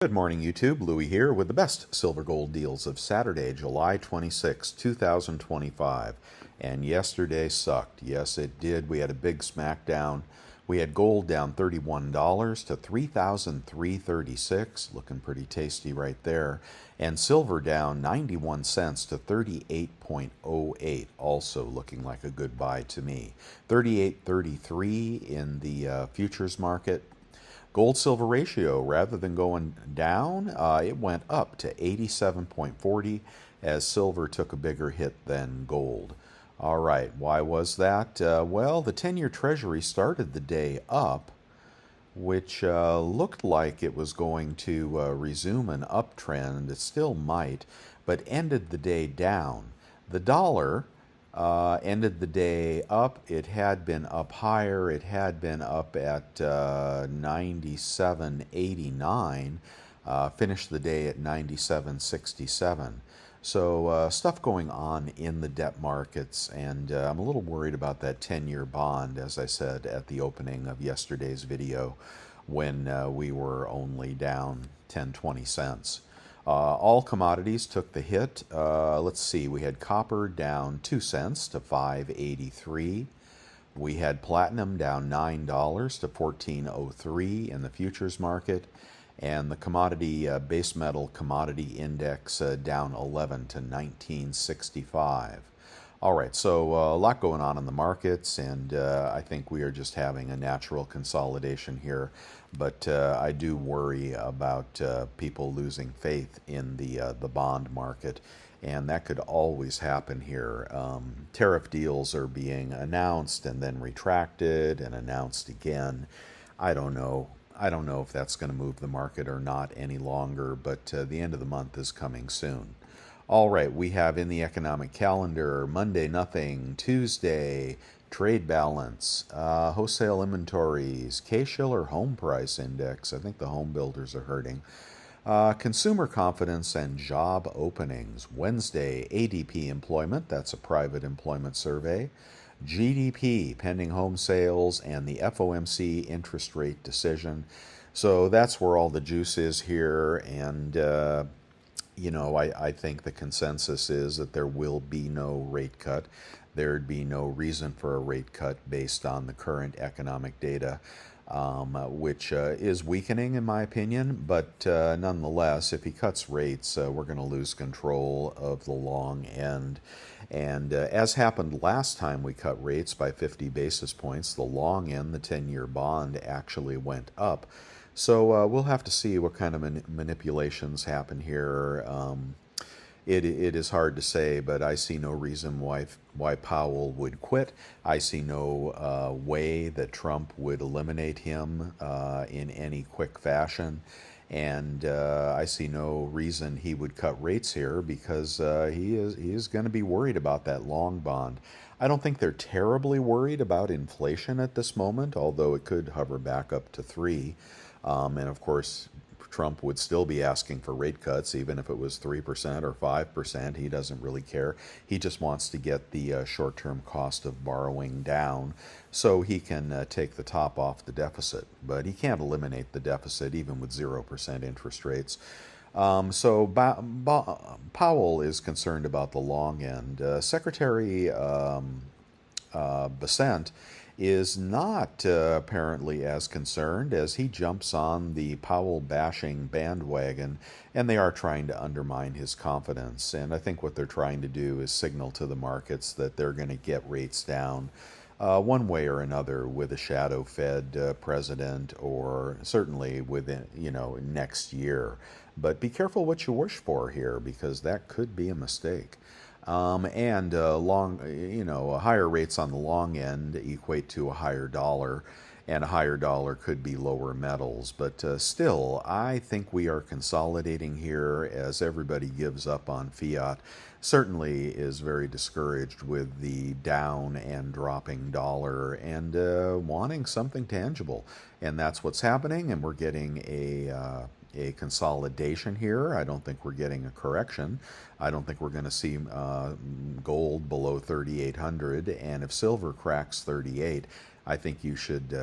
Good morning, YouTube. Louie here with the best silver gold deals of Saturday, July 26, 2025. And yesterday sucked. Yes, it did. We had a big smackdown. We had gold down $31 to $3,336, looking pretty tasty right there. And silver down 91 cents to 38.08, also looking like a good buy to me. 38.33 in the futures market. Gold silver ratio, rather than going down, it went up to 87.40 as silver took a bigger hit than gold. All right, why was that? Well, the 10-year Treasury started the day up, which looked like it was going to resume an uptrend. It still might, but ended the day down. The dollar ended the day up. It had been up higher. It had been up at 97.89. Finished the day at 97.67. So stuff going on in the debt markets, and I'm a little worried about that 10-year bond, as I said at the opening of yesterday's video, when we were only down 10-20 cents. All commodities took the hit. Let's see, we had copper down 2 cents to 5.83. We had platinum down $9 to 14.03 in the futures market. And the commodity base metal commodity index down 11 to 1965. All right, so a lot going on in the markets, and I think we are just having a natural consolidation here. But I do worry about people losing faith in the bond market, and that could always happen here. Tariff deals are being announced and then retracted and announced again. I don't know. I don't know if that's going to move the market or not any longer, but the end of the month is coming soon. All right, we have in the economic calendar Monday nothing, Tuesday trade balance, wholesale inventories, Case-Shiller home price index. I think the home builders are hurting. Consumer confidence and job openings. Wednesday, ADP employment, that's a private employment survey. GDP, pending home sales, and the FOMC interest rate decision. So that's where all the juice is here, and I think the consensus is that there will be no rate cut. There'd be no reason for a rate cut based on the current economic data, which is weakening in my opinion, but nonetheless, if he cuts rates, we're going to lose control of the long end. And as happened last time we cut rates by 50 basis points, the long end, the 10-year bond, actually went up. So we'll have to see what kind of manipulations happen here. It is hard to say, but I see no reason why Powell would quit. I see no way that Trump would eliminate him in any quick fashion. And I see no reason he would cut rates here because he is going to be worried about that long bond. I don't think they're terribly worried about inflation at this moment, although it could hover back up to 3. And of course, Trump would still be asking for rate cuts, even if it was 3% or 5%. He doesn't really care. He just wants to get the short-term cost of borrowing down so he can take the top off the deficit. But he can't eliminate the deficit even with 0% interest rates. So Powell is concerned about the long end. Secretary Bessent is not apparently as concerned, as he jumps on the Powell bashing bandwagon, and they are trying to undermine his confidence. And I think what they're trying to do is signal to the markets that they're going to get rates down one way or another with a shadow Fed president, or certainly within next year. But be careful what you wish for here, because that could be a mistake. And higher rates on the long end equate to a higher dollar, and a higher dollar could be lower metals. But still, I think we are consolidating here as everybody gives up on fiat. Certainly is very discouraged with the down and dropping dollar, and wanting something tangible. And that's what's happening, and we're getting a consolidation here. I don't think we're getting a correction. I don't think we're going to see gold below 3,800, and if silver cracks 38, I think you should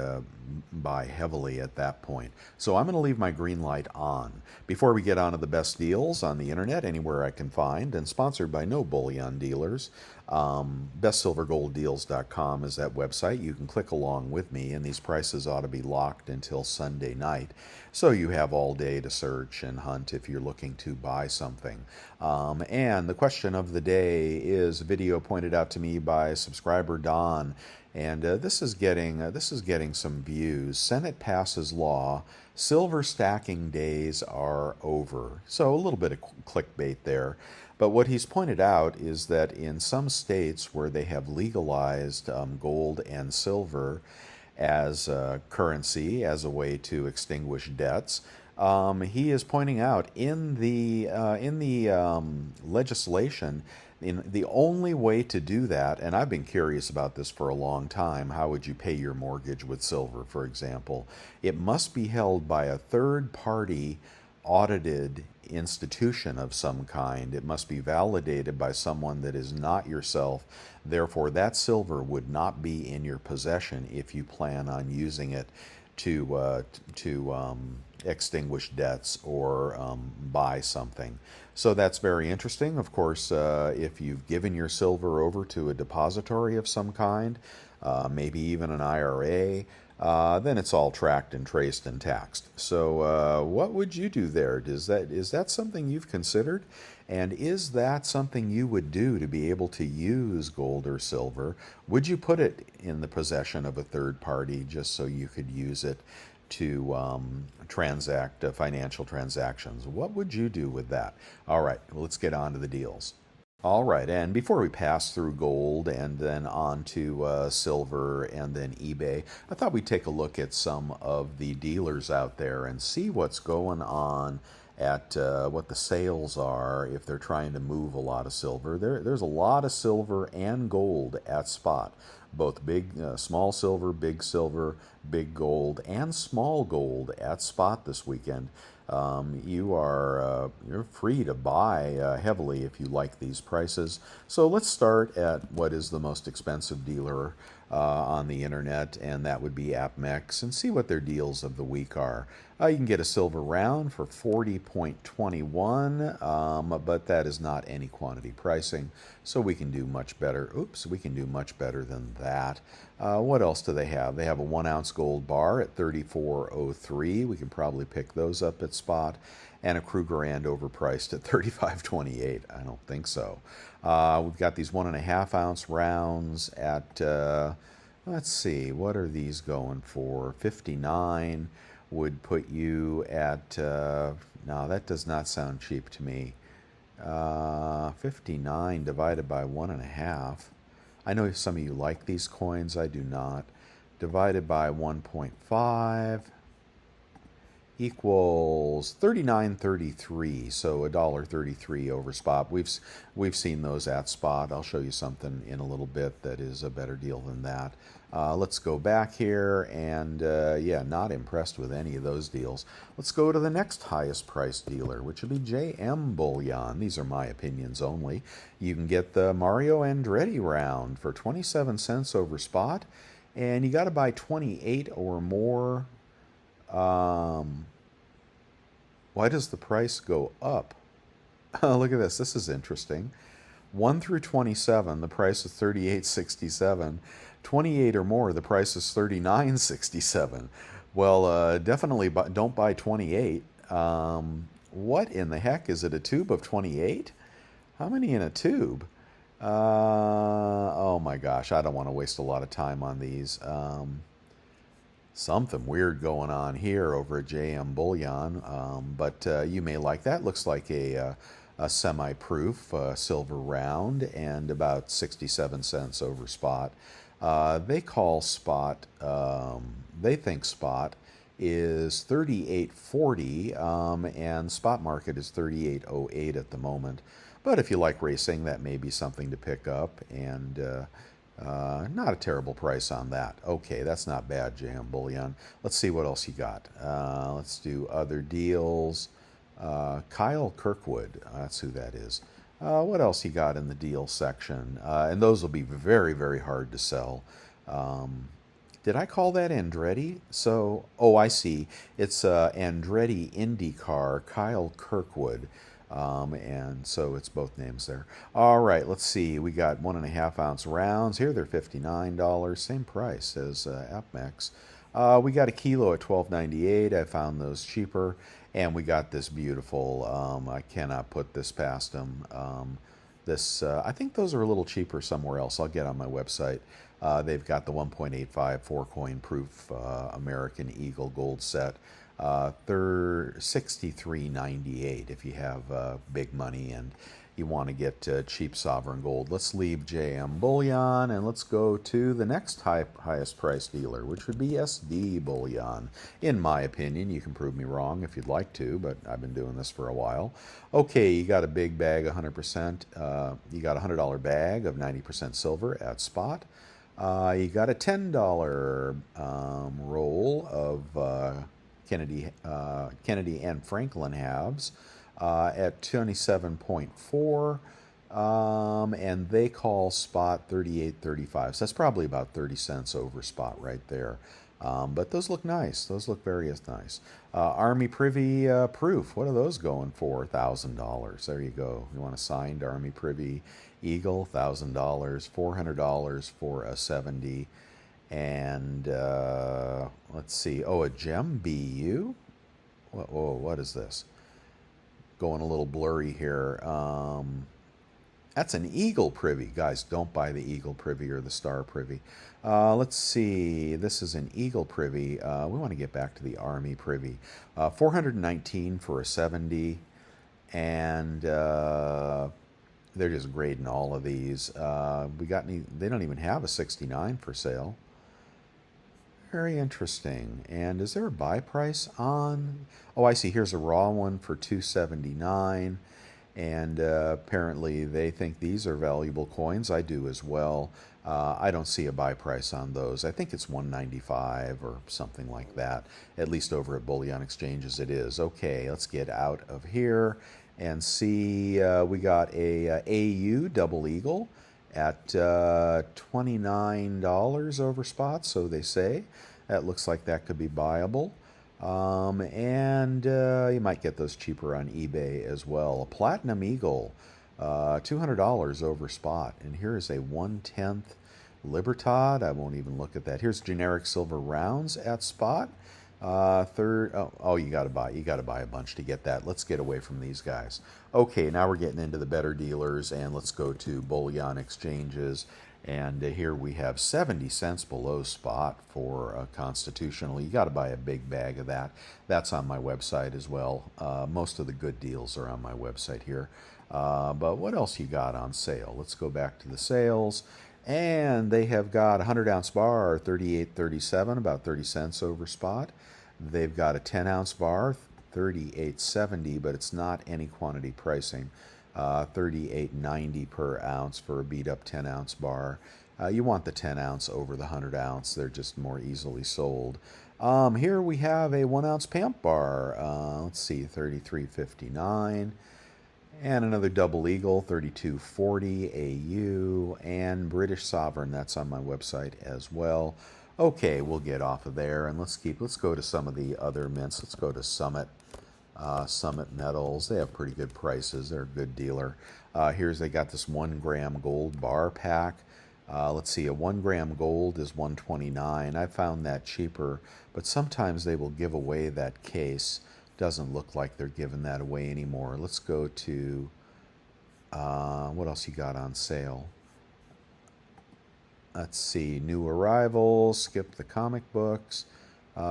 buy heavily at that point. So I'm going to leave my green light on. Before we get on to the best deals on the internet, anywhere I can find, and sponsored by no bullion dealers, bestsilvergolddeals.com is that website. You can click along with me, and these prices ought to be locked until Sunday night. So you have all day to search and hunt if you're looking to buy something. And the question of the day is a video pointed out to me by subscriber Don, and this is getting some views. Senate passes law. Silver stacking days are over. So a little bit of clickbait there. But what he's pointed out is that in some states where they have legalized gold and silver as currency, as a way to extinguish debts, he is pointing out in the legislation, in the only way to do that, and I've been curious about this for a long time. How would you pay your mortgage with silver, for example? It must be held by a third party audited institution of some kind. It must be validated by someone that is not yourself. Therefore, that silver would not be in your possession if you plan on using it to extinguish debts or buy something. So that's very interesting. Of course, if you've given your silver over to a depository of some kind, maybe even an IRA, then it's all tracked and traced and taxed. So what would you do there? Is that something you've considered? And is that something you would do to be able to use gold or silver? Would you put it in the possession of a third party just so you could use it to transact financial transactions? What would you do with that? All right, well, let's get on to the deals. All right, and before we pass through gold and then on to silver and then eBay, I thought we'd take a look at some of the dealers out there and see what's going on at what the sales are if they're trying to move a lot of silver. There's a lot of silver and gold at spot, both small silver, big gold, and small gold at spot this weekend. You're free to buy heavily if you like these prices. So let's start at what is the most expensive dealer on the internet, and that would be APMEX, and see what their deals of the week are. You can get a silver round for 40.21, but that is not any quantity pricing, so we can do much better. We can do much better than that. What else do they have? They have a 1 ounce gold bar at 34.03. We can probably pick those up at spot. And a Krugerrand overpriced at 35.28. I don't think so. We've got these 1.5 ounce rounds at, let's see, what are these going for? 59 would put you at, no, that does not sound cheap to me. 59 divided by 1.5. I know some of you like these coins, I do not. Divided by 1.5 equals 39.33, so $1.33 over spot. We've seen those at spot. I'll show you something in a little bit that is a better deal than that. Let's go back here, and yeah, not impressed with any of those deals. Let's go to the next highest priced dealer, which would be JM Bullion. These are my opinions only. You can get the Mario Andretti round for 27 cents over spot, and you got to buy 28 or more. Why does the price go up? Look at this. This is interesting. 1 through 27, the price is $38.67. 28 or more, the price is $39.67. Well, definitely don't buy 28. What in the heck? Is it a tube of 28? How many in a tube? Oh my gosh, I don't want to waste a lot of time on these. Something weird going on here over at JM Bullion, but you may like that. Looks like a semi-proof silver round and about 67 cents over spot. They call spot, they think spot is 38.40, and spot market is 38.08 at the moment. But if you like racing, that may be something to pick up, and not a terrible price on that. Okay, that's not bad, JM Bullion. Let's see what else you got. Let's do other deals. Kyle Kirkwood, that's who that is. What else you got in the deal section? And those will be very, very hard to sell. Did I call that Andretti? So, oh, I see. It's Andretti IndyCar, Kyle Kirkwood. And so it's both names there. All right, let's see. We got 1.5 ounce rounds here. They're $59, same price as AppMex. We got a kilo at $12.98. I found those cheaper, and we got this beautiful. I cannot put this past them. I think those are a little cheaper somewhere else. I'll get on my website. They've got the 1.85 4-coin proof American Eagle gold set. They're $63.98 if you have big money and you want to get cheap sovereign gold. Let's leave JM Bullion and let's go to the next highest price dealer, which would be SD Bullion. In my opinion, you can prove me wrong if you'd like to, but I've been doing this for a while. Okay, you got a big bag, 100%. You got a $100 bag of 90% silver at spot. You got a $10 roll of Kennedy and Franklin halves at 27.4, and they call spot 38.35. So that's probably about 30 cents over spot right there. But those look nice. Those look very nice. Army Privy Proof. What are those going for? $1,000. There you go. You want a signed Army Privy Eagle? $1,000. $400 for a 70. And let's see. Oh, a Gem BU. What is this? Going a little blurry here. That's an Eagle Privy. Guys, don't buy the Eagle Privy or the Star Privy. Let's see. This is an Eagle Privy. We want to get back to the Army Privy. 419 for a 70. And they're just grading all of these. They don't even have a 69 for sale. Very interesting. And is there a buy price on? Oh, I see. Here's a raw one for $279. And apparently they think these are valuable coins. I do as well. I don't see a buy price on those. I think it's $195 or something like that. At least over at Bullion Exchanges it is. Okay, let's get out of here and see. We got a AU Double Eagle at $29 over spot, so they say. That looks like that could be buyable. And you might get those cheaper on eBay as well. A Platinum Eagle, $200 over spot. And here is a 1/10 Libertad. I won't even look at that. Here's generic silver rounds at spot. You got to buy a bunch to get that. Let's get away from these guys. Okay, now we're getting into the better dealers, and let's go to Bullion Exchanges. And here we have 70 cents below spot for a constitutional. You got to buy a big bag of that. That's on my website as well. Most of the good deals are on my website here. But what else you got on sale? Let's go back to the sales. And they have got a 100-ounce bar, $38.37, about 30 cents over spot. They've got a 10-ounce bar, $38.70, but it's not any quantity pricing. $38.90 per ounce for a beat-up 10-ounce bar. You want the 10-ounce over the 100-ounce. They're just more easily sold. Here we have a 1-ounce Pamp bar. Let's see, $33.59. And another Double Eagle, $32.40 AU. And British Sovereign, that's on my website as well. Okay, we'll get off of there, and let's go to some of the other mints. Let's go to Summit. Summit Metals. They have pretty good prices. They're a good dealer. They got this 1 gram gold bar pack. Let's see, a 1 gram gold is $129. I found that cheaper, but sometimes they will give away that case. Doesn't look like they're giving that away anymore. Let's go to what else you got on sale? Let's see, new arrivals. Skip the comic books.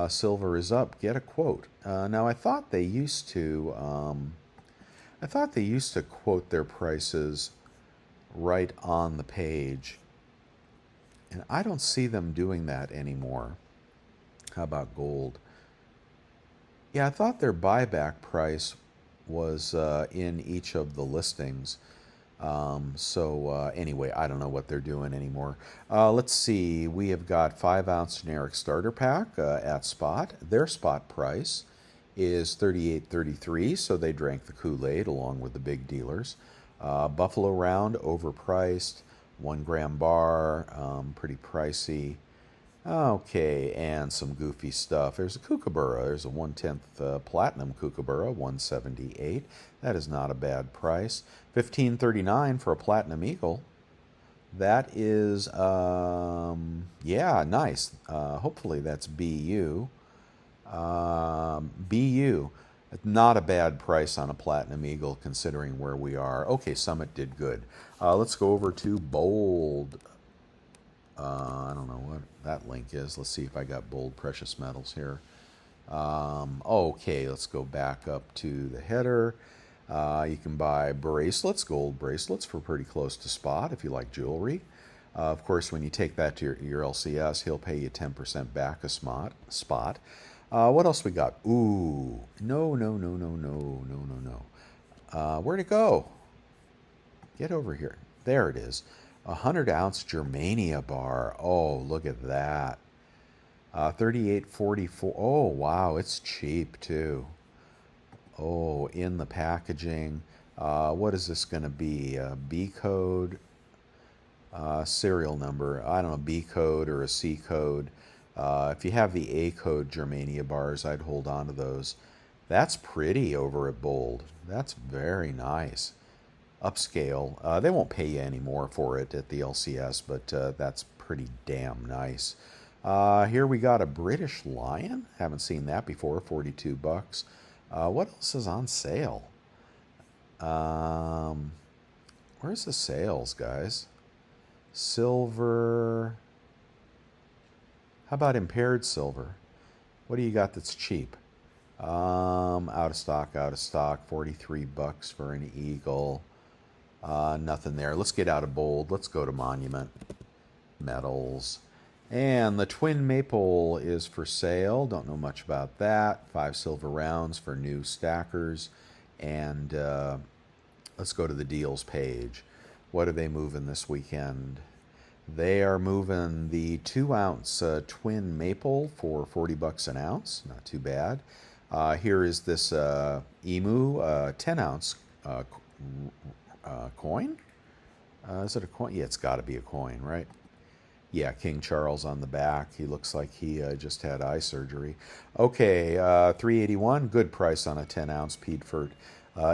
Silver is up. Get a quote. Now I thought they used to. Quote their prices right on the page, and I don't see them doing that anymore. How about gold? Yeah, I thought their buyback price was in each of the listings. Anyway, I don't know what they're doing anymore. Let's see. We have got 5-ounce generic starter pack at spot. Their spot price is $38.33, so they drank the Kool-Aid along with the big dealers. Buffalo Round, overpriced. 1 gram bar, pretty pricey. Okay, and some goofy stuff. There's a kookaburra. There's a 1/10 platinum kookaburra, 178. That is not a bad price. 1539 for a platinum eagle. That is, yeah, nice. Hopefully that's BU. BU. Not a bad price on a platinum eagle considering where we are. Okay, Summit did good. Let's go over to Bold. I don't know what that link is. Let's see if I got Bold Precious Metals here. Okay, let's go back up to the header. You can buy bracelets, gold bracelets, for pretty close to spot if you like jewelry. Of course, when you take that to your LCS, he'll pay you 10% back a spot. What else we got? Ooh, no. Where'd it go? Get over here. There it is. 100-ounce Germania bar. Oh, look at that. 38.44. Oh, wow, it's cheap too. Oh, in the packaging. What is this going to be? B code, serial number. I don't know, B code or a C code. If you have the A code Germania bars, I'd hold on to those. That's pretty over at Bold. That's very nice. Upscale. They won't pay you any more for it at the LCS, but that's pretty damn nice. Here we got a British Lion. Haven't seen that before. 42 bucks. What else is on sale? Where's the sales, guys? Silver. How about impaired silver? What do you got that's cheap? Out of stock. 43 bucks for an eagle. Nothing there. Let's get out of Bold. Let's go to Monument Metals. And the Twin Maple is for sale. Don't know much about that. 5 silver rounds for new stackers. And let's go to the deals page. What are they moving this weekend? They are moving the 2-ounce Twin Maple for 40 bucks an ounce. Not too bad. Here is this Emu 10-ounce coin. Is it a coin? Yeah, it's got to be a coin, right? Yeah, King Charles on the back. He looks like he just had eye surgery. Okay, 381. Good price on a 10-ounce Piedfort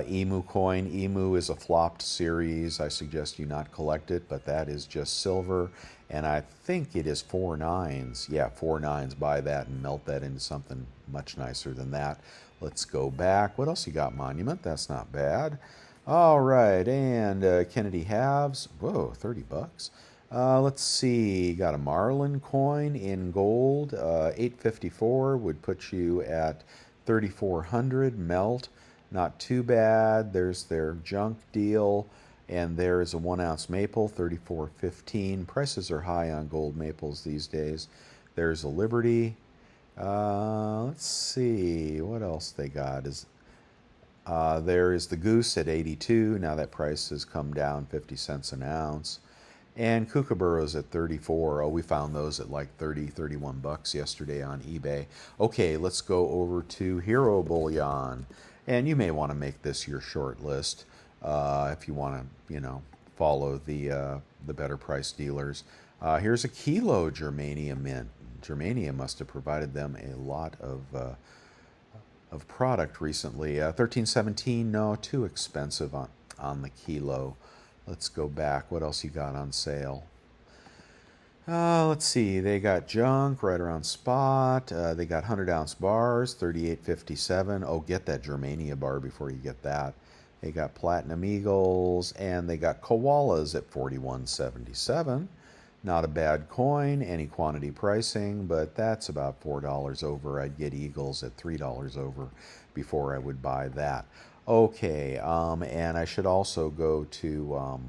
Emu coin. Emu is a flopped series. I suggest you not collect it, but that is just silver. And I think it is 4 nines. Yeah, 4 nines. Buy that and melt that into something much nicer than that. Let's go back. What else you got, Monument? That's not bad. All right, and Kennedy halves. Whoa, 30 bucks. Let's see, got a Marlin coin in gold, 854 would put you at 3,400 melt. Not too bad. There's their junk deal, and there is a 1-ounce maple, 34.15. Prices are high on gold maples these days. There's a Liberty. Let's see what else they got. There is the Goose at 82. Now that price has come down 50 cents an ounce. And kookaburras at 34. Oh, we found those at like 30, 31 bucks yesterday on eBay. Okay, let's go over to Hero Bullion. And you may want to make this your short list if you want to, follow the better price dealers. Here's a kilo Germania mint. Germania must have provided them a lot of product recently. 1317, no, too expensive on the kilo. Let's go back. What else you got on sale? Let's see. They got junk right around spot. They got 100-ounce bars, 38.57. Oh, get that Germania bar before you get that. They got Platinum Eagles, and they got koalas at 41.77. Not a bad coin, any quantity pricing, but that's about $4 over. I'd get Eagles at $3 over before I would buy that. Okay, and I should also go to,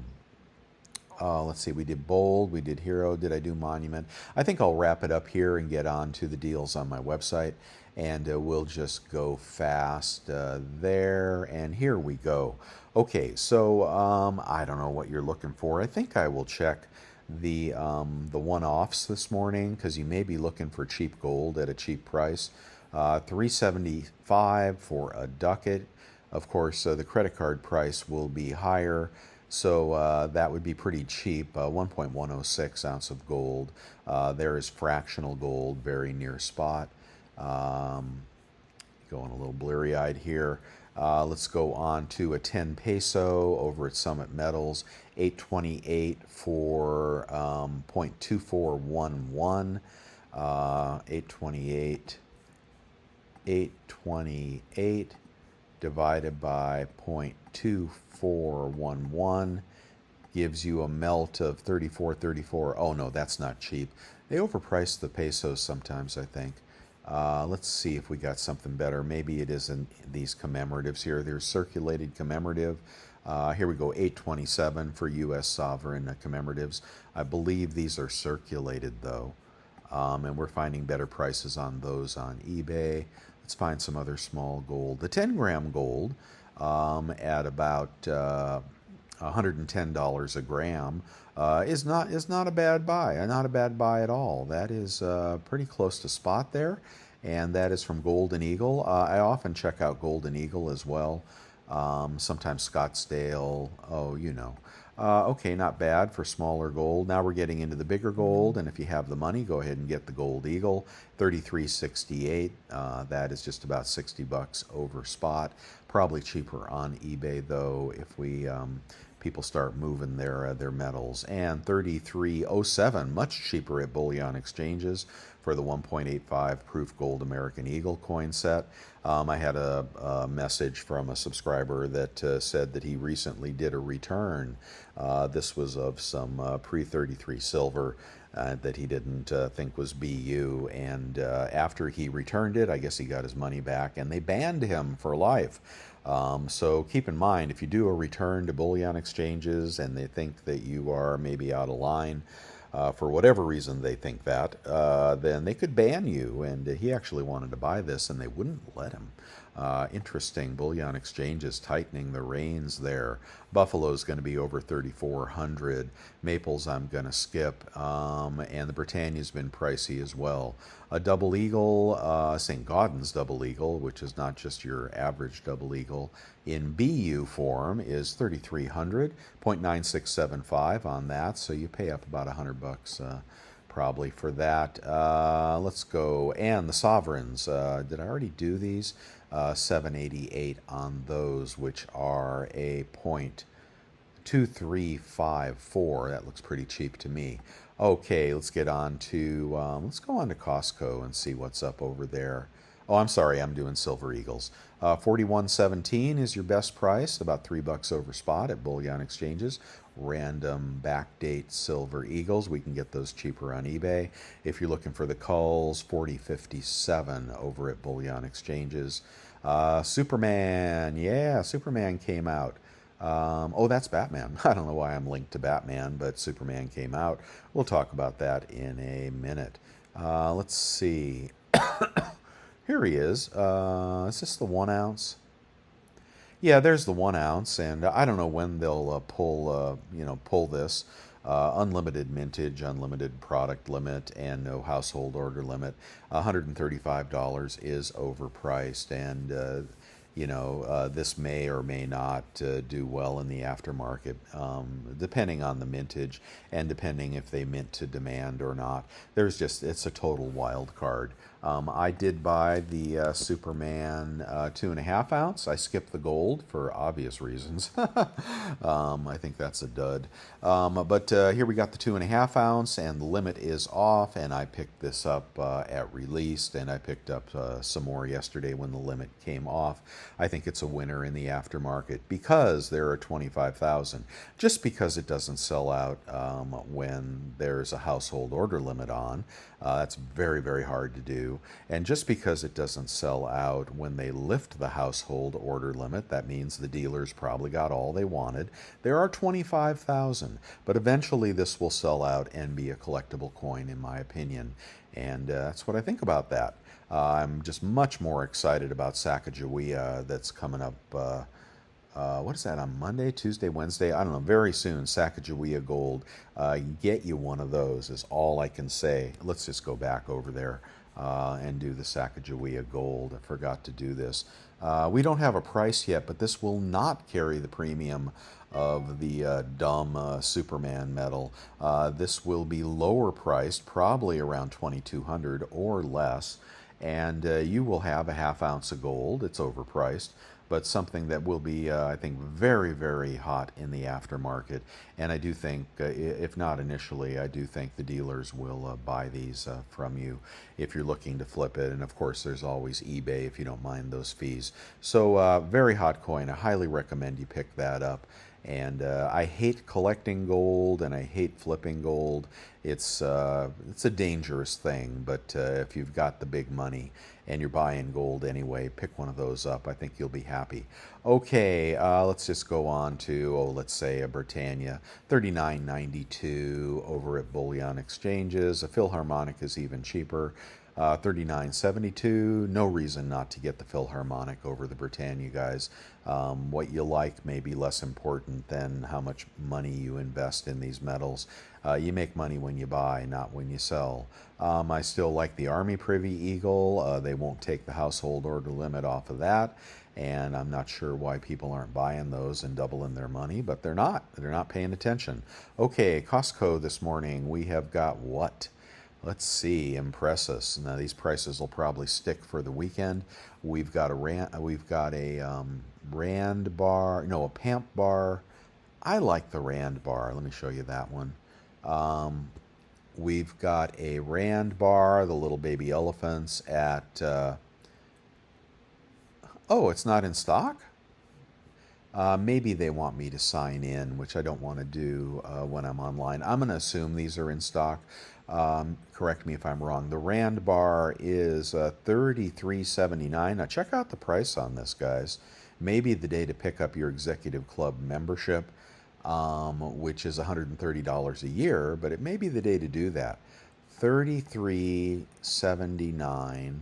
let's see, we did Bold, we did Hero, did I do Monument? I think I'll wrap it up here and get on to the deals on my website, and we'll just go fast there, and here we go. Okay, so I don't know what you're looking for. I think I will check the one-offs this morning, because you may be looking for cheap gold at a cheap price. $375 for a ducat. Of course, the credit card price will be higher, So that would be pretty cheap. 1.106 ounce of gold. There is fractional gold, very near spot. Um, Going a little blurry-eyed here. Let's go on to a 10 peso over at Summit Metals, 828 for 0.2411. 828, 828 divided by 0.2411 gives you a melt of 34.34. Oh no, that's not cheap. They overprice the pesos sometimes, I think. Let's see if we got something better. Maybe it isn't these commemoratives here. There's circulated commemorative. Here we go, 827 for U.S. sovereign commemoratives. I believe these are circulated though, and we're finding better prices on those on eBay. Let's find some other small gold. The 10-gram gold at about $110 a gram is not a bad buy. Not a bad buy at all. That is pretty close to spot there, and that is from Golden Eagle. I often check out Golden Eagle as well. Sometimes Scottsdale. Oh, you know. Okay, not bad for smaller gold. Now we're getting into the bigger gold, and if you have the money, go ahead and get the Gold Eagle, 33.68. That is just about $60 over spot. Probably cheaper on eBay though if we people start moving their metals. And 33.07, much cheaper at bullion exchanges for the 1.85 proof gold American Eagle coin set. I had a message from a subscriber that said that he recently did a return. This was of some pre-33 silver that he didn't think was BU, and after he returned it, I guess he got his money back, and they banned him for life. So keep in mind, if you do a return to bullion exchanges and they think that you are maybe out of line, for whatever reason they think that, then they could ban you. And he actually wanted to buy this and they wouldn't let him. Interesting. Bullion exchanges tightening the reins there. Buffalo's going to be over 3,400. Maples I'm going to skip. And the Britannia's been pricey as well. A double eagle, St. Gaudens double eagle, which is not just your average double eagle, in BU form is 3,300. 0.9675 on that, so you pay up about $100 probably for that. Let's go. And the sovereigns, did I already do these? 788 on those, which are a 0.2354. That looks pretty cheap to me. Okay, let's get on to, let's go on to Costco and see what's up over there. Oh, I'm sorry, I'm doing Silver Eagles. 41.17 is your best price, about $3 over spot at bullion exchanges. Random backdate Silver Eagles, we can get those cheaper on eBay. If you're looking for the culls, 40.57 over at bullion exchanges. Superman, yeah, Superman came out. Oh, that's Batman. I don't know why I'm linked to Batman, but Superman came out. We'll talk about that in a minute. Let's see. Here he is. Is this the 1 ounce? Yeah, there's the 1 ounce, and I don't know when they'll pull this. Unlimited mintage, unlimited product limit, and no household order limit. $135 is overpriced, and this may or may not do well in the aftermarket, depending on the mintage and depending if they mint to demand or not. It's a total wild card. I did buy the Superman 2.5 ounce. I skipped the gold for obvious reasons. I think that's a dud. But here we got the 2.5 ounce, and the limit is off, and I picked this up at release, and I picked up some more yesterday when the limit came off. I think it's a winner in the aftermarket because there are 25,000. Just because it doesn't sell out when there's a household order limit on, that's very, very hard to do. And just because it doesn't sell out when they lift the household order limit, that means the dealers probably got all they wanted. There are 25,000, but eventually this will sell out and be a collectible coin, in my opinion. And that's what I think about that. I'm just much more excited about Sacagawea that's coming up. What is that, on Monday, Tuesday, Wednesday? I don't know, very soon. Sacagawea Gold. Get you one of those is all I can say. Let's just go back over there and do the Sacagawea Gold. I forgot to do this. We don't have a price yet, but this will not carry the premium of the dumb Superman metal. This will be lower priced, probably around 2,200 or less, and you will have a half ounce of gold. It's overpriced, but something that will be, I think, very, very hot in the aftermarket. And I do think, if not initially, I do think the dealers will buy these from you if you're looking to flip it. And of course, there's always eBay if you don't mind those fees. So, very hot coin. I highly recommend you pick that up. And I hate collecting gold, and I hate flipping gold. It's a dangerous thing, but if you've got the big money and you're buying gold anyway, pick one of those up. I think you'll be happy. Okay, let's just go on to, let's say a Britannia, 39.92 over at Bullion Exchanges. A Philharmonic is even cheaper. 39.72. No reason not to get the Philharmonic over the Britannia, guys. What you like may be less important than how much money you invest in these metals. You make money when you buy, not when you sell. I still like the Army Privy Eagle. They won't take the household order limit off of that. And I'm not sure why people aren't buying those and doubling their money, but they're not. They're not paying attention. Okay, Costco this morning, we have got what? Let's see, impress us. Now these prices will probably stick for the weekend. We've got a Rand bar, no, a Pamp bar. I like the Rand bar. Let me show you that one. We've got a Rand bar, the little baby elephants at. Oh, it's not in stock? Maybe they want me to sign in, which I don't want to do when I'm online. I'm going to assume these are in stock. Correct me if I'm wrong. The Rand bar is $33.79. Now check out the price on this, guys. Maybe the day to pick up your executive club membership, which is $130 a year, but it may be the day to do that. $33.79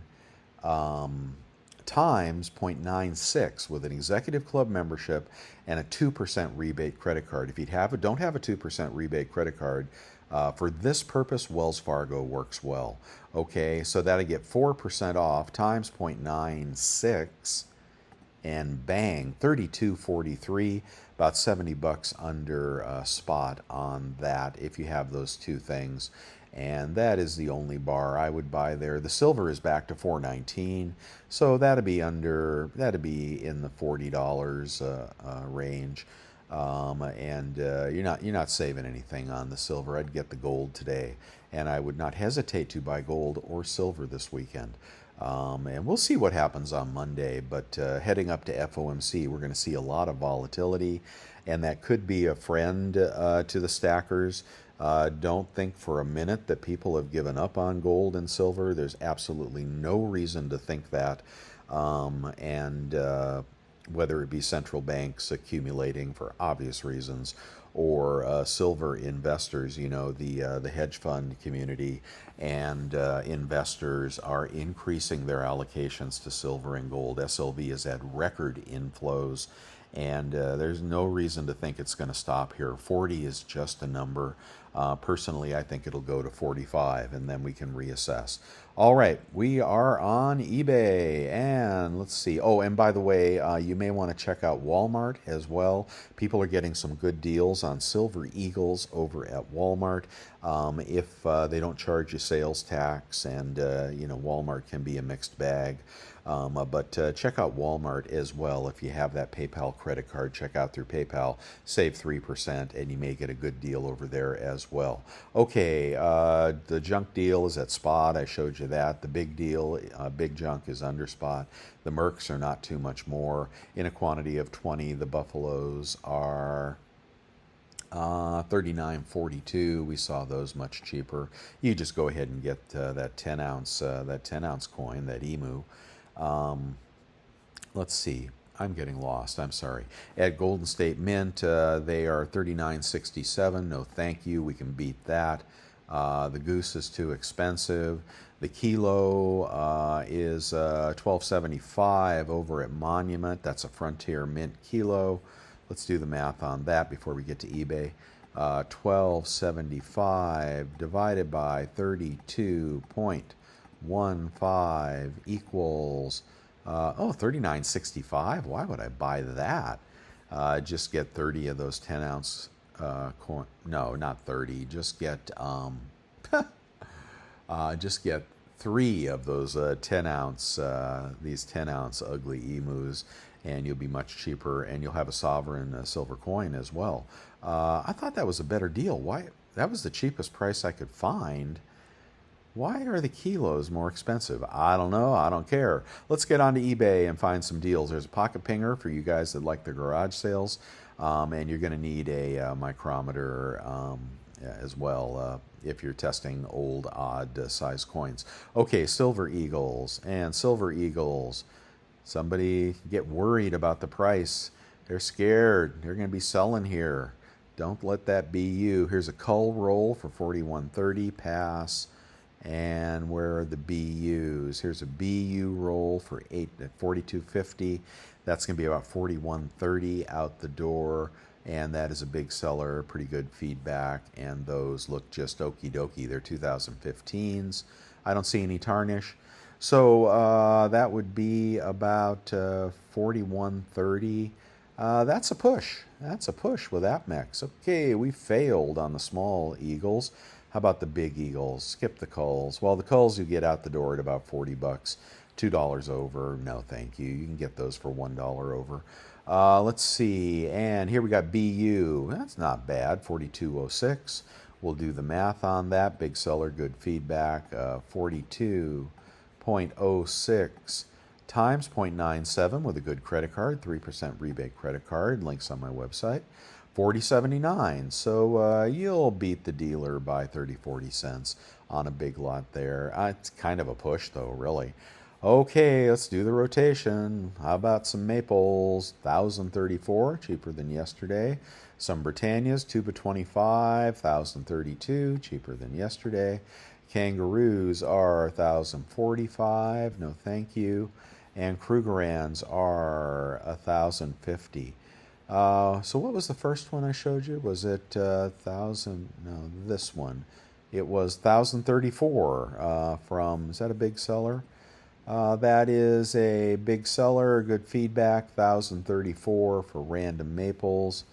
times 0.96 with an executive club membership and a 2% rebate credit card. If you don't have a 2% rebate credit card, for this purpose, Wells Fargo works well. Okay, so that'll get 4% off times 0.96 and bang, $32.43, about $70 under spot on that if you have those two things. And that is the only bar I would buy there. The silver is back to $4.19, so that'd be in the $40 range. And you're not saving anything on the silver. I'd get the gold today, and I would not hesitate to buy gold or silver this weekend. And we'll see what happens on Monday, but heading up to FOMC, we're going to see a lot of volatility, and that could be a friend to the stackers. Don't think for a minute that people have given up on gold and silver. There's absolutely no reason to think that. Whether it be central banks accumulating for obvious reasons, or silver investors, the hedge fund community and investors are increasing their allocations to silver and gold. SLV has had record inflows, and there's no reason to think it's going to stop here. 40 is just a number. Personally, I think it'll go to 45, and then we can reassess. All right, we are on eBay, and let's see. Oh, and by the way, you may want to check out Walmart as well. People are getting some good deals on Silver Eagles over at Walmart. If they don't charge you sales tax, and Walmart can be a mixed bag. But check out Walmart as well. If you have that PayPal credit card, check out through PayPal, save 3%, and you may get a good deal over there as well. Okay, the junk deal is at spot. I showed you that. The big deal, big junk, is under spot. The Mercs are not too much more. In a quantity of 20, the Buffaloes are 39.42. We saw those much cheaper. You just go ahead and get that 10 ounce coin, that emu. Let's see. I'm getting lost. I'm sorry. At Golden State Mint, they are 39.67. No, thank you. We can beat that. The goose is too expensive. The kilo is 12.75 over at Monument. That's a Frontier Mint kilo. Let's do the math on that before we get to eBay. 12.75 divided by 32.15 equals 39.65. Why would I buy that? Just get 30 of those 10-ounce coin. No, not 30. Just get 3 of those 10-ounce these 10-ounce ugly emus, and you'll be much cheaper, and you'll have a sovereign silver coin as well. I thought that was a better deal. Why? That was the cheapest price I could find. Why are the kilos more expensive? I don't know. I don't care. Let's get onto eBay and find some deals. There's a pocket pinger for you guys that like the garage sales, and you're going to need a micrometer as well if you're testing old odd size coins. Okay, silver eagles and silver eagles. Somebody get worried about the price. They're scared. They're going to be selling here. Don't let that be you. Here's a cull roll for 41.30 pass. And where are the BUs? Here's a BU roll for 42.50. That's going to be about 41.30 out the door, and that is a big seller. Pretty good feedback, and those look just okie dokie. They're 2015s. I don't see any tarnish, so that would be about 41.30. That's a push. That's a push with APMEX. Okay, we failed on the small eagles. How about the big eagles? Skip the culls. Well, the culls you get out the door at about 40 bucks, $2 over. No, thank you. You can get those for $1 over. Let's see. And here we got BU. That's not bad. 42.06. We'll do the math on that. Big seller, good feedback. 42.06 times 0.97 with a good credit card, 3% rebate credit card. Links on my website. 40.79. So you'll beat the dealer by 30-40 cents on a big lot there. It's kind of a push though, really. Okay, let's do the rotation. How about some maples? 1,034, cheaper than yesterday. Some Britannias, tube of 25, 1,032, cheaper than yesterday. Kangaroos are 1,045, no thank you. And Krugerrands are 1,050. So what was the first one I showed you? Was it 1,000? No, this one. It was 1,034 from, is that a big seller? That is a big seller, good feedback, 1,034 for random maples.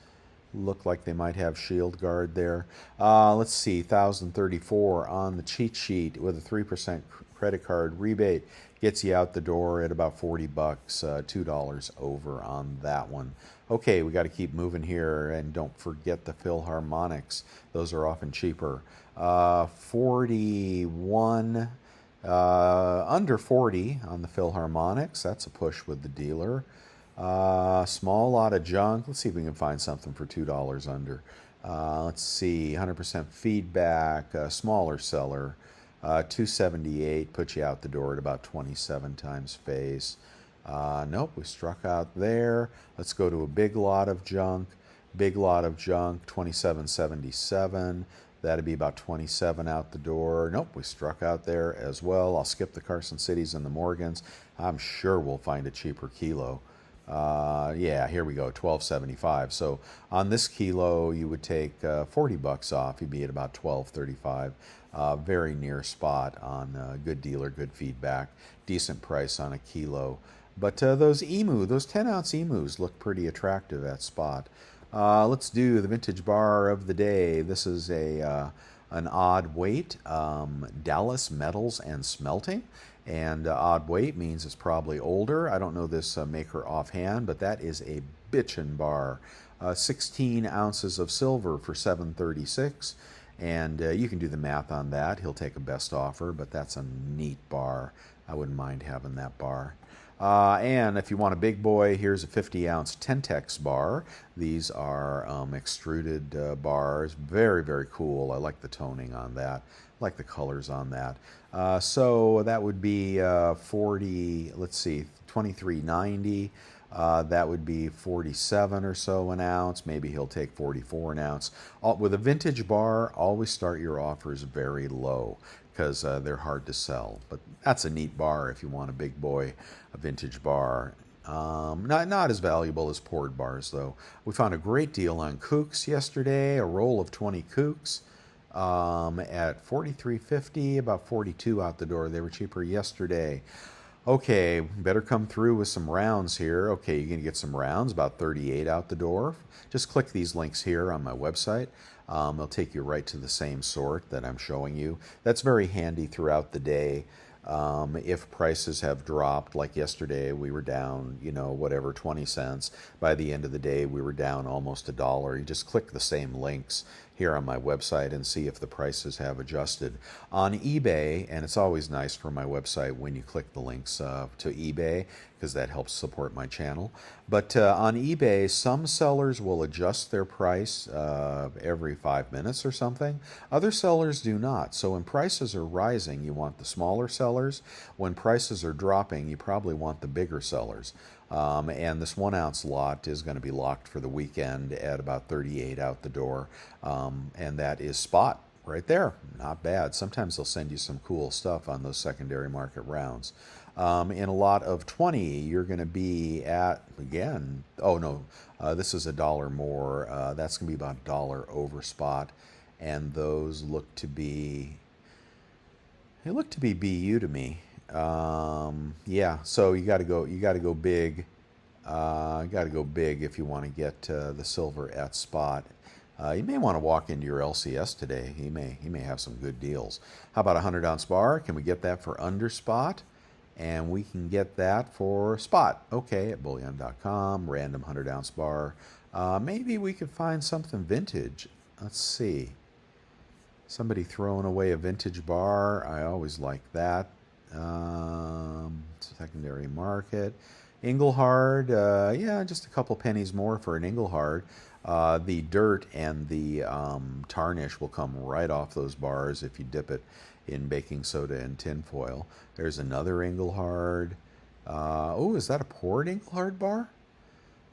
Look like they might have shield guard there. Let's see, 1,034 on the cheat sheet with a 3% credit card rebate. Gets you out the door at about 40 bucks, $2 over on that one. Okay, we got to keep moving here, and don't forget the Philharmonics. Those are often cheaper. 41, under 40 on the Philharmonics. That's a push with the dealer. Small lot of junk. Let's see if we can find something for $2 under. Let's see, 100% feedback, smaller seller. 278 puts you out the door at about 27 times face. Nope, we struck out there. Let's go to a big lot of junk. Big lot of junk, 2777. That'd be about 27 out the door. Nope, we struck out there as well. I'll skip the Carson Cities and the Morgans. I'm sure we'll find a cheaper kilo. Yeah, here we go, 1275. So on this kilo, you would take 40 bucks off. You'd be at about 1235. Very near spot on good dealer, good feedback, decent price on a kilo. But those 10-ounce emus look pretty attractive at spot. Let's do the vintage bar of the day. This is an odd weight, Dallas Metals and Smelting. And odd weight means it's probably older. I don't know this maker offhand, but that is a bitchin' bar. 16 ounces of silver for $7.36. And you can do the math on that. He'll take a best offer, but that's a neat bar. I wouldn't mind having that bar. And if you want a big boy, here's a 50-ounce Tentex bar. These are extruded bars. Very, very cool. I like the toning on that. I like the colors on that. So that would be 40, let's see, 23.90. That would be 47 or so an ounce. Maybe he'll take 44 an ounce. With a vintage bar, always start your offers very low because they're hard to sell. But that's a neat bar if you want a big boy, a vintage bar. Not as valuable as poured bars, though. We found a great deal on kooks yesterday, a roll of 20 kooks at $43.50, about 42 out the door. They were cheaper yesterday. Okay, better come through with some rounds here. Okay, you're going to get some rounds, about 38 out the door. Just click these links here on my website. They'll take you right to the same sort that I'm showing you. That's very handy throughout the day. If prices have dropped, like yesterday, we were down, whatever, 20 cents. By the end of the day, we were down almost $1. You just click the same links here on my website and see if the prices have adjusted. On eBay, and it's always nice for my website when you click the links to eBay, because that helps support my channel. But on eBay, some sellers will adjust their price every 5 minutes or something. Other sellers do not. So when prices are rising, you want the smaller sellers. When prices are dropping, you probably want the bigger sellers. And this 1 ounce lot is going to be locked for the weekend at about 38 out the door. And that is spot right there. Not bad. Sometimes they'll send you some cool stuff on those secondary market rounds. In a lot of 20, you're going to be at, again, oh no, this is $1 more. That's going to be about $1 over spot. And those look to be, they look to be BU to me. Yeah, so you got to go big. You got to go big if you want to get the silver at spot. You may want to walk into your LCS today. He may have some good deals. How about a 100-ounce bar? Can we get that for under spot? And we can get that for spot. Okay, at bullion.com, random 100-ounce bar. Maybe we could find something vintage. Let's see. Somebody throwing away a vintage bar. I always like that. Secondary market. Engelhard, yeah, just a couple pennies more for an Engelhard. The dirt and the tarnish will come right off those bars if you dip it in baking soda and tin foil. There's another Engelhard. Oh, is that a poured Engelhard bar?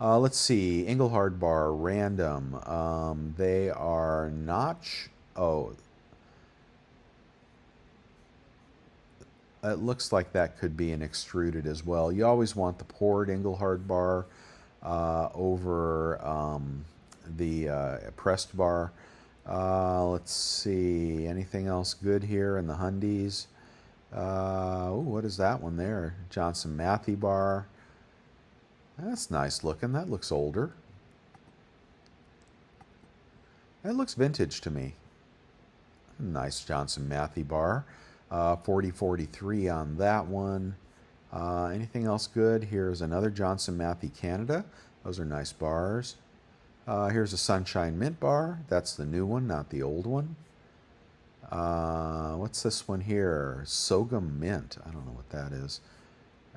Let's see, Engelhard bar, random. They are not, oh, it looks like that could be an extruded as well. You always want the poured Engelhard bar over the pressed bar. Let's see, anything else good here in the Hundies? Oh, what is that one there? Johnson Matthey bar. That's nice looking. That looks older. That looks vintage to me. Nice Johnson Matthey bar. 4043 on that one. Anything else good? Here's another Johnson Matthey Canada. Those are nice bars. Here's a Sunshine Mint bar. That's the new one, not the old one. What's this one here? Sorghum Mint. I don't know what that is.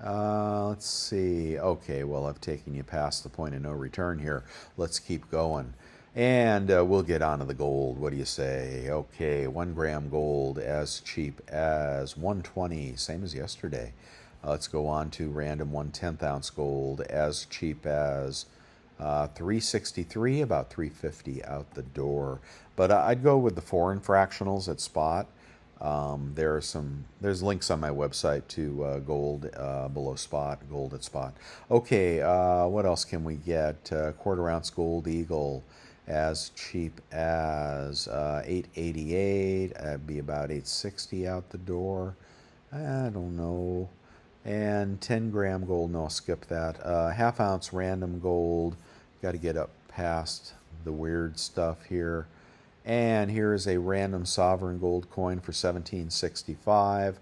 Let's see. Okay, well, I've taken you past the point of no return here. Let's keep going. And we'll get on to the gold. What do you say? Okay, 1 gram gold as cheap as 120, same as yesterday. Let's go on to random 1/10 ounce gold as cheap as 363, about 350 out the door. But I'd go with the foreign fractionals at spot. There's links on my website to gold below spot, gold at spot. Okay, what else can we get? 1/4 ounce gold eagle as cheap as 888. That'd be about 860 out the door. I don't know. And 10 gram gold, no, I'll skip that. 1/2 ounce random gold. Got to get up past the weird stuff here. And here is a random sovereign gold coin for 1765.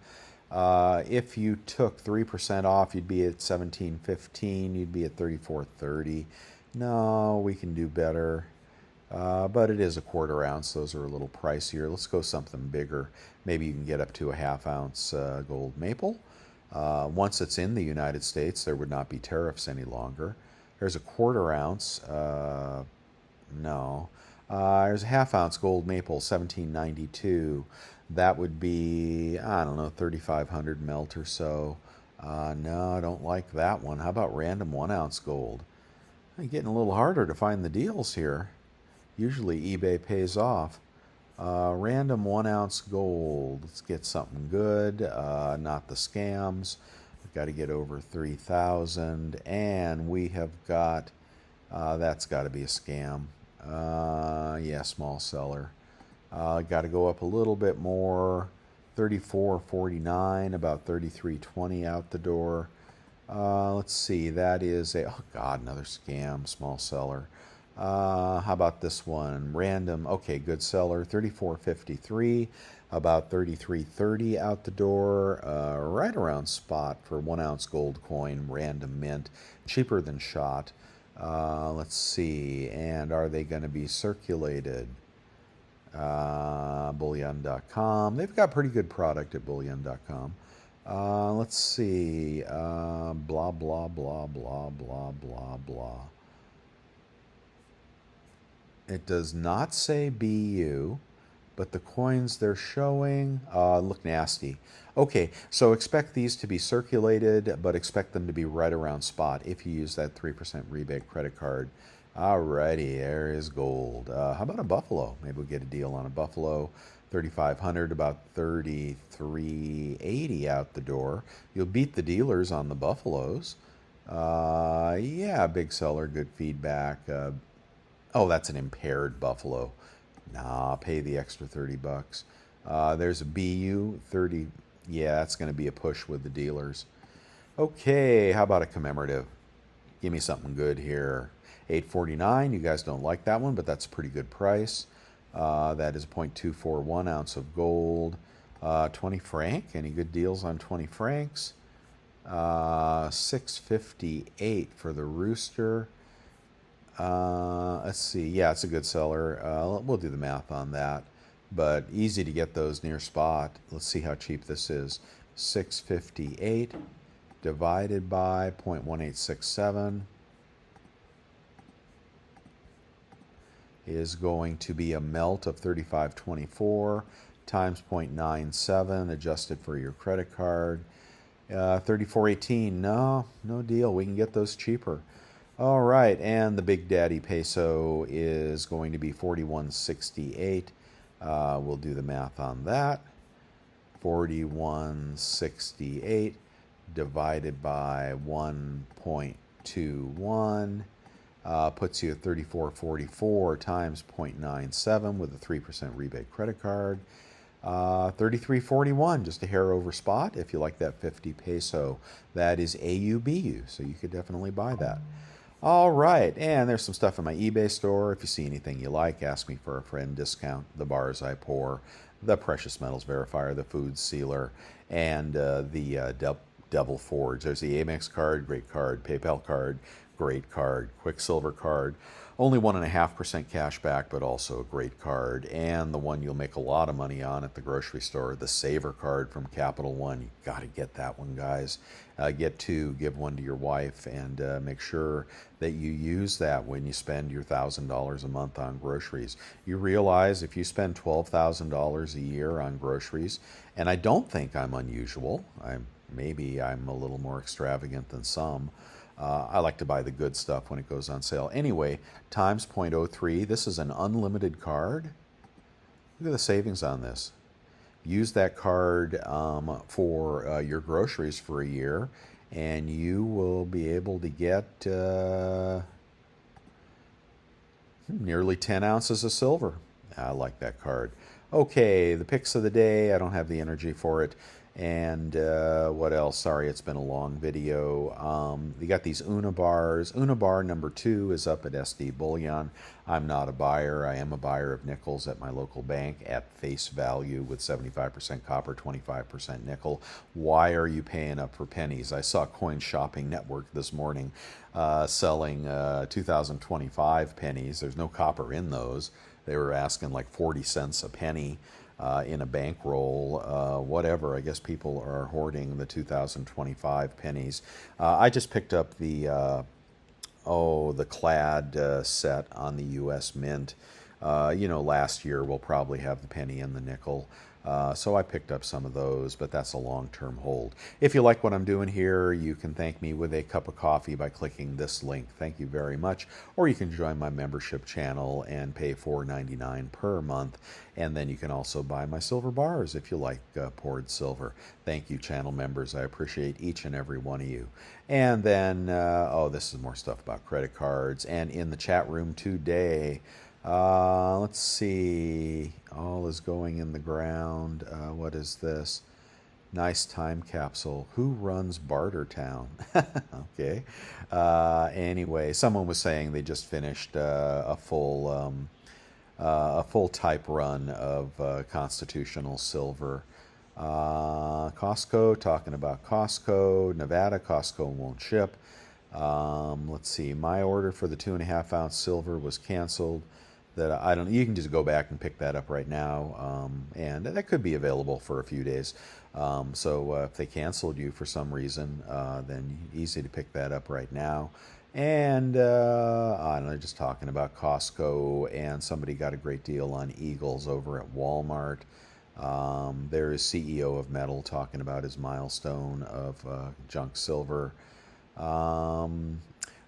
If you took 3% off, you'd be at 1715. You'd be at 3430. No, we can do better. But it is a 1/4 ounce. Those are a little pricier. Let's go something bigger. Maybe you can get up to a 1/2 ounce gold maple. Once it's in the United States, there would not be tariffs any longer. There's a 1/4 ounce. No. There's a 1/2 ounce gold maple, 1792. That would be, I don't know, 3,500 melt or so. No, I don't like that one. How about random 1 ounce gold? Getting a little harder to find the deals here. Usually eBay pays off. Random 1 ounce gold. Let's get something good. Not the scams. We've got to get over 3,000. And we have got, that's got to be a scam. Yeah, small seller. Got to go up a little bit more. 34.49, about 33.20 out the door. Let's see, that is a, oh God, another scam, small seller. How about this one? Random, okay, good seller, 34.53, about 33.30 out the door, right around spot for 1 ounce gold coin, random mint, cheaper than shot. Let's see, and are they going to be circulated? Bullion.com. They've got pretty good product at bullion.com. Let's see. Blah, blah, blah, blah, blah, blah, blah. It does not say BU, but the coins they're showing look nasty. Okay, so expect these to be circulated, but expect them to be right around spot if you use that 3% rebate credit card. Alrighty, there is gold. How about a buffalo? Maybe we'll get a deal on a buffalo. 3,500, about 33.80 out the door. You'll beat the dealers on the buffaloes. Yeah, big seller, good feedback. Oh, that's an impaired buffalo. Nah, pay the extra 30 bucks. There's a BU 30. Yeah, that's going to be a push with the dealers. Okay, how about a commemorative? Give me something good here. 8.49. You guys don't like that one, but that's a pretty good price. That is 0.241 ounce of gold. 20 franc. Any good deals on 20 francs? 6.58 for the rooster. Let's see. Yeah, it's a good seller. We'll do the math on that. But easy to get those near spot. Let's see how cheap this is. 6.58 divided by 0.1867 is going to be a melt of 35.24 times 0.97 adjusted for your credit card. 34.18. No deal. We can get those cheaper. All right, and the Big Daddy peso is going to be 41.68. We'll do the math on that. 41.68 divided by 1.21 puts you at 34.44 times 0.97 with a 3% rebate credit card. 33.41, just a hair over spot if you like that 50 peso. That is AUBU, so you could definitely buy that. All right, and there's some stuff in my eBay store. If you see anything you like, ask me for a friend discount. The bars I pour, the precious metals verifier, the food sealer, and the Devil Forge. There's the Amex card, great card. PayPal card, great card. Quicksilver card, only 1.5% cash back, but also a great card. And the one you'll make a lot of money on at the grocery store, the Saver card from Capital One. You got to get that one, guys. Get two, give one to your wife, and make sure that you use that when you spend your $1,000 a month on groceries. You realize if you spend $12,000 a year on groceries, and I don't think I'm unusual, maybe I'm a little more extravagant than some. I like to buy the good stuff when it goes on sale. Anyway, times 0.03. This is an unlimited card. Look at the savings on this. Use that card for your groceries for a year, and you will be able to get nearly 10 ounces of silver. I like that card. Okay, the picks of the day. I don't have the energy for it. And what else? Sorry, it's been a long video. You got these Una bars. Una bar number 2 is up at SD Bullion. I'm not a buyer. I am a buyer of nickels at my local bank at face value with 75% copper, 25% nickel. Why are you paying up for pennies? I saw Coin Shopping Network this morning selling 2025 pennies. There's no copper in those. They were asking like 40 cents a penny. In a bankroll, whatever. I guess people are hoarding the 2025 pennies. I just picked up the clad set on the U.S. Mint. Last year we'll probably have the penny and the nickel. So I picked up some of those, but that's a long-term hold. If you like what I'm doing here, you can thank me with a cup of coffee by clicking this link. Thank you very much. Or you can join my membership channel and pay $4.99 per month. And then you can also buy my silver bars if you like poured silver. Thank you, channel members. I appreciate each and every one of you. And then, this is more stuff about credit cards. And in the chat room today, Let's see. All is going in the ground. What is this? Nice time capsule. Who runs Bartertown? Okay. Anyway, someone was saying they just finished a full type run of constitutional silver. Costco, talking about Costco, Nevada, Costco won't ship. Let's see, my order for the 2.5 ounce silver was canceled. That I don't. You can just go back and pick that up right now, and that could be available for a few days. So if they canceled you for some reason, then easy to pick that up right now. And I don't know, just talking about Costco, and somebody got a great deal on Eagles over at Walmart. There is CEO of Metal talking about his milestone of junk silver. Um,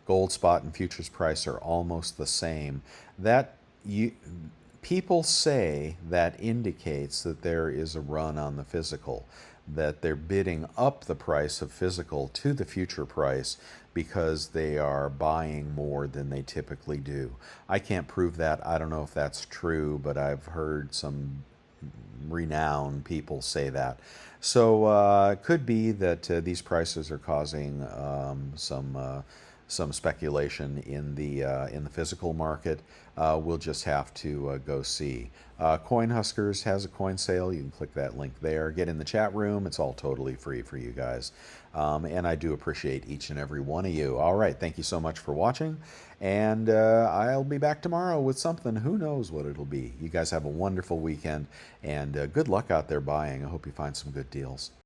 Gold spot and futures price are almost the same. That you People say that indicates that there is a run on the physical, that they're bidding up the price of physical to the future price because they are buying more than they typically do. I can't prove that. I don't know if that's true, but I've heard some renowned people say that. So it could be that these prices are causing some speculation in the physical market. We'll just have to go see. Coin Huskers has a coin sale. You can click that link there. Get in the chat room. It's all totally free for you guys. And I do appreciate each and every one of you. All right. Thank you so much for watching. And I'll be back tomorrow with something. Who knows what it'll be. You guys have a wonderful weekend. And good luck out there buying. I hope you find some good deals.